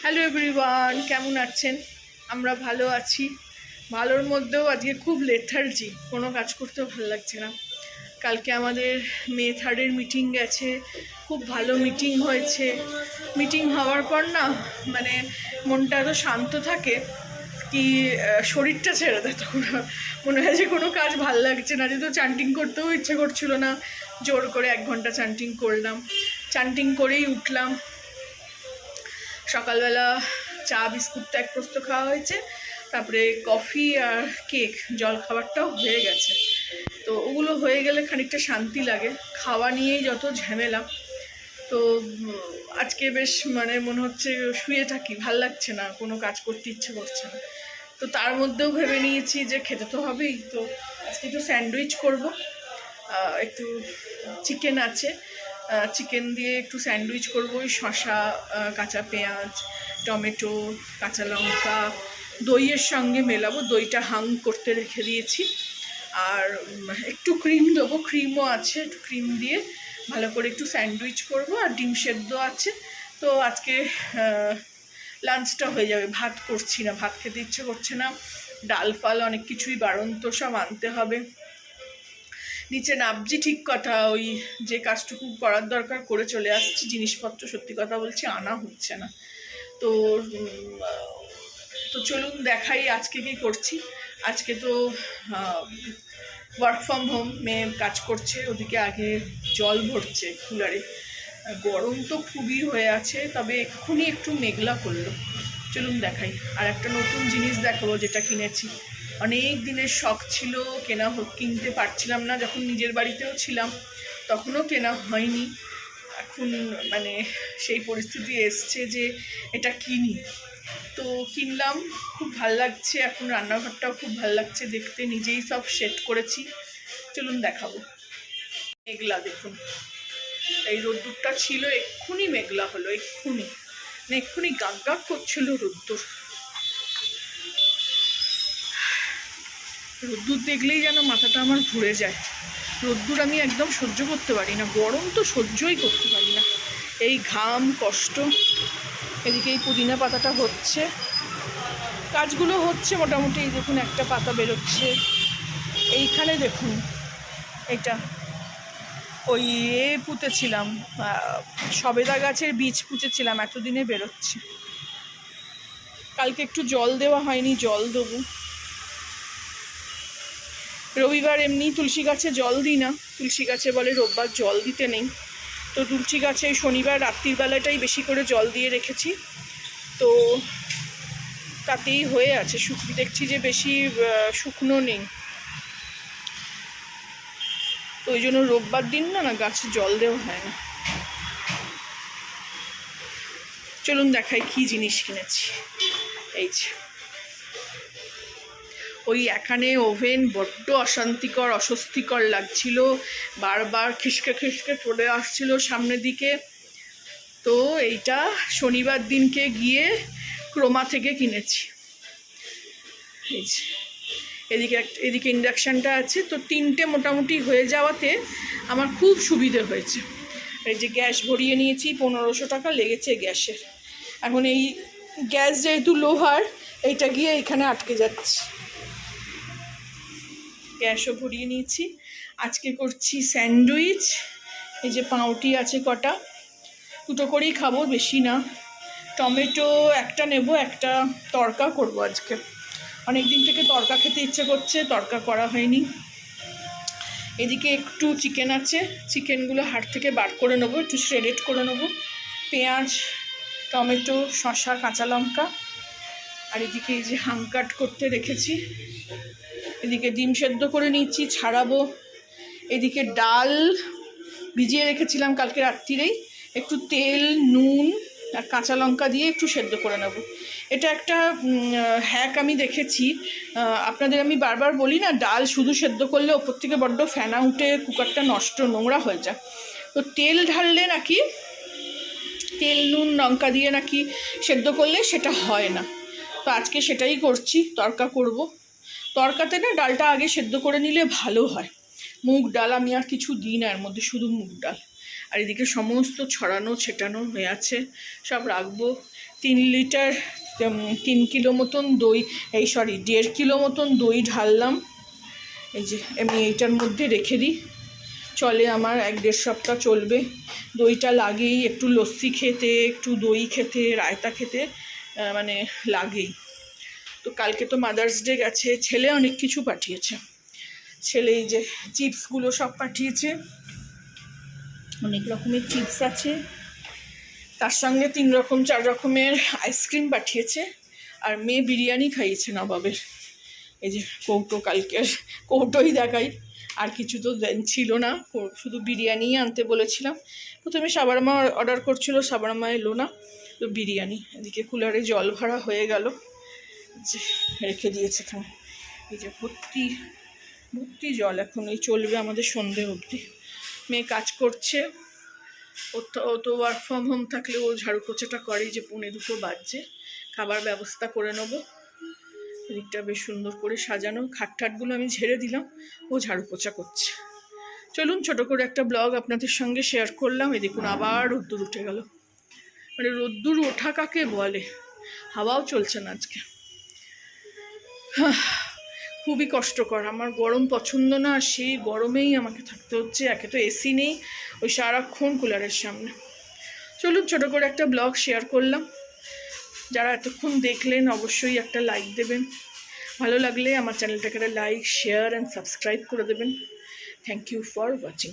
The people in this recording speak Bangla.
হ্যালো এভরিওয়ান, কেমন আছেন? আমরা ভালো আছি। ভালোর মধ্যেও আজকে খুব লেথার্জি, কোনো কাজ করতেও ভালো লাগছে না। কালকে আমাদের মে 3-এর মিটিং গেছে, খুব ভালো মিটিং হয়েছে। মিটিং হওয়ার পর না মানে মনটা এত শান্ত থাকে কি শরীরটা ছেড়ে দেয়, তখন মনে হয় যে কোনো কাজ ভাল লাগছে না। যেহেতু চান্টিং করতেও ইচ্ছে করছিল না, জোর করে 1 ঘন্টা চান্টিং করলাম। চান্টিং করেই উঠলাম। সকালবেলা চা বিস্কুটটা এক প্রস্ত খাওয়া হয়েছে, তারপরে কফি আর কেক জল খাবারটাও হয়ে গেছে। তো ওগুলো হয়ে গেলে খানিকটা শান্তি লাগে। খাওয়া নিয়েই যত ঝামেলা। তো আজকে বেশ মনে হচ্ছে শুয়ে থাকি, ভাল লাগছে না, কোনো কাজ করতে ইচ্ছে করছে না। তো তার মধ্যেও ভেবে নিয়েছি যে খেতে তো হবেই। তো আজকে একটু স্যান্ডউইচ করব, একটু চিকেন আছে, চিকেন দিয়ে একটু স্যান্ডউইচ করবো। ওই শসা, কাঁচা পেঁয়াজ, টমেটো, কাঁচা লঙ্কা দইয়ের সঙ্গে মেলাবো। দইটা হাং করতে রেখে দিয়েছি। আর একটু ক্রিম দেবো, ক্রিমও আছে, একটু ক্রিম দিয়ে ভালো করে একটু স্যান্ডউইচ করবো। আর ডিম সেদ্ধ আছে। তো আজকে লাঞ্চটা হয়ে যাবে। ভাত করছি না, ভাত খেতে ইচ্ছে করছে না। ডাল ফাল অনেক কিছুই বাড়ন্ত, সব আনতে হবে। নিচে নাবজি ঠিক কথা, ওই যে কাজটুকু করার দরকার করে চলে আসছি। জিনিসপত্র সত্যি কথা বলছি আনা হচ্ছে না। তো তো চলুন দেখাই আজকে কি করছি। আজকে তো ওয়ার্ক ফ্রম হোম, মেয়ে কাজ করছে, ওদিকে আগে জল ভরছে কুলারে। গরম তো খুবই হয়ে আছে, তবে এক্ষুনি একটু মেঘলা করলো। চলুন দেখাই। আর একটা নতুন জিনিস দেখাবো যেটা কিনেছি। অনেক দিনের শখ ছিল, কিনতে পারছিলাম না। যখন নিজের বাড়িতেও ছিলাম তখনও কেনা হয়নি। এখন সেই পরিস্থিতি এসছে যে এটা কিনি। তো কিনলাম, খুব ভাল লাগছে। এখন রান্নাঘরটাও খুব ভাল লাগছে দেখতে, নিজেই সব সেট করেছি। চলুন দেখাবো। মেঘলা দেখুন, এই রোদ্দুরটা ছিল, এক্ষুনি মেঘলা হলো। এক্ষুনি গাক গাক করছিল রোদ্দুর। রোদ্দুর দেখলেই যেন মাথাটা আমার ঘুরে যায়। রোদ্দুর আমি একদম সহ্য করতে পারি না, গরম তো সহ্যই করতে পারি না। এই ঘাম কষ্ট। এদিকে এই পুদিনা পাতাটা হচ্ছে, কাজগুলো হচ্ছে মোটামুটি। এই দেখুন একটা পাতা বেরোচ্ছে। এইখানে দেখুন, এটা ওই পুঁতেছিলাম, সবেদা গাছের বীজ পুঁতেছিলাম, এতদিনে বেরোচ্ছে। কালকে একটু জল দেওয়া হয়নি, জল দেবো। রবিবার এমনি তুলসী গাছে জল দিই না, তুলসী গাছে বলে রোববার জল দিতে নেই। তো তুলসী গাছে শনিবার রাত্রির বেলাটাই বেশি করে জল দিয়ে রেখেছি। তো তাতেই হয়ে আছে। দেখছি যে বেশি শুকনো নেই, তো ওই জন্য রোববার দিন না গাছে জল দেওয়া হয় না। চলুন দেখাই কি জিনিস কিনেছি। এই যে ওই এখানে ওভেন বড্ড অশান্তিকর, অস্বস্তিকর লাগছিল, বারবার খিসকে খিসকে চলে আসছিল সামনের দিকে। তো এইটা শনিবার দিনকে গিয়ে ক্রোমা থেকে কিনেছি। এই যে এদিকে ইন্ডাকশানটা আছে। তো 3টে মোটামুটি হয়ে যাওয়াতে আমার খুব সুবিধে হয়েছে। এই যে গ্যাস ভরিয়ে নিয়েছি, 1500 টাকা লেগেছে গ্যাসের। এখন এই গ্যাস যেহেতু লোহার, এইটা গিয়ে এখানে আটকে যাচ্ছে। গ্যাসও ভরিয়ে নিয়েছি। আজকে করছি স্যান্ডউইচ। এই যে পাউটি আছে কটা, 2টো করেই খাবো, বেশি না। টমেটো একটা নেব, একটা তড়কা করব আজকে। অনেক দিন থেকে তড়কা খেতে ইচ্ছে করছে, তড়কা করা হয়নি। এদিকে একটু চিকেন আছে, চিকেনগুলো হাড় থেকে বার করে নেবো, একটু শ্রেডেড করে নেবো। পেঁয়াজ, টমেটো, শসা, কাঁচা লঙ্কা। আর এদিকে এই যে হাং কাট করতে রেখেছি। এদিকে ডিম সেদ্ধ করে নিচ্ছি, ছাড়াবো। এদিকে ডাল ভিজিয়ে রেখেছিলাম কালকে রাত্রিরেই, একটু তেল, নুন আর কাঁচা লঙ্কা দিয়ে একটু সেদ্ধ করে নেব। এটা একটা হ্যাক আমি দেখেছি। আপনাদের আমি বারবার বলি না, ডাল শুধু সেদ্ধ করলে ওপর থেকে বড্ড ফেনা উঠে কুকারটা নষ্ট, নোংরা হয়ে যায়। তো তেল ঢাললে নাকি, তেল নুন লঙ্কা দিয়ে নাকি সেদ্ধ করলে সেটা হয় না। তো আজকে সেটাই করছি, তড়কা করব। তড়কাতে না ডালটা আগে সেদ্ধ করে নিলে ভালো হয়। মুগ ডাল আমি আর কিছু দিই না এর মধ্যে, শুধু মুগ ডাল। আর এদিকে সমস্ত ছড়ানো ছেটানো হয়ে আছে, সব রাখবো। 3 লিটার 3 কিলো মতন দই, 1.5 কিলো মতন দই ঢাললাম। এই যে আমি এইটার মধ্যে রেখে দিই, চলে আমার 1-1.5 সপ্তাহ চলবে। দইটা লাগেই, একটু লস্যি খেতে, একটু দই খেতে, রায়তা খেতে মানে লাগেই। তো কালকে তো মাদার্স ডে গেছে, ছেলে অনেক কিছু পাঠিয়েছে। ছেলে এই যে চিপসগুলো সব পাঠিয়েছে, অনেক রকমের চিপস আছে, তার সঙ্গে 3-4 রকমের আইসক্রিম পাঠিয়েছে। আর মেয়ে বিরিয়ানি খাইয়েছে নবাবের। এই যে কৌটো, কালকের কৌটোই দেখাই, আর কিছু তো ছিল না, শুধু বিরিয়ানিই আনতে বলেছিলাম। প্রথমে সাবারমা অর্ডার করছিল, সাবারমা এলো না, তো বিরিয়ানি। এদিকে কুলারে জল ভরা হয়ে গেল, যে রেখে দিয়েছে এখানে। এই যে ভর্তি ভর্তি জল, এখন এই চলবে আমাদের সন্ধে অবধি। মেয়ে কাজ করছে, ও তো ওয়ার্ক ফ্রম হোম থাকলে ও ঝাড়ু পোছাটা করে। যে 1:45 বাজছে, খাবার ব্যবস্থা করে নেবো। এদিকটা বেশ সুন্দর করে সাজানো, খাটগুলো আমি ঝেড়ে দিলাম, ও ঝাড়ু পোছা করছে। চলুন ছোট করে একটা ব্লগ আপনাদের সঙ্গে শেয়ার করলাম। এই দেখুন আবার রোদ্দুর উঠে গেল, মানে রোদ্দুর ওঠা কাকে বলে, হাওয়াও চলছে না আজকে। খুবই কষ্টকর, আমার গরম পছন্দ না, সেই গরমেই আমাকে থাকতে হচ্ছে। একে তো এসি নেই, ওই সারাক্ষণ কুলারের সামনে। চলুন ছোট করে একটা ব্লগ শেয়ার করলাম। যারা এতক্ষণ দেখলেন অবশ্যই একটা লাইক দেবেন, ভালো লাগলে আমার চ্যানেলটাকে লাইক, শেয়ার অ্যান্ড সাবস্ক্রাইব করে দেবেন। Thank you for watching.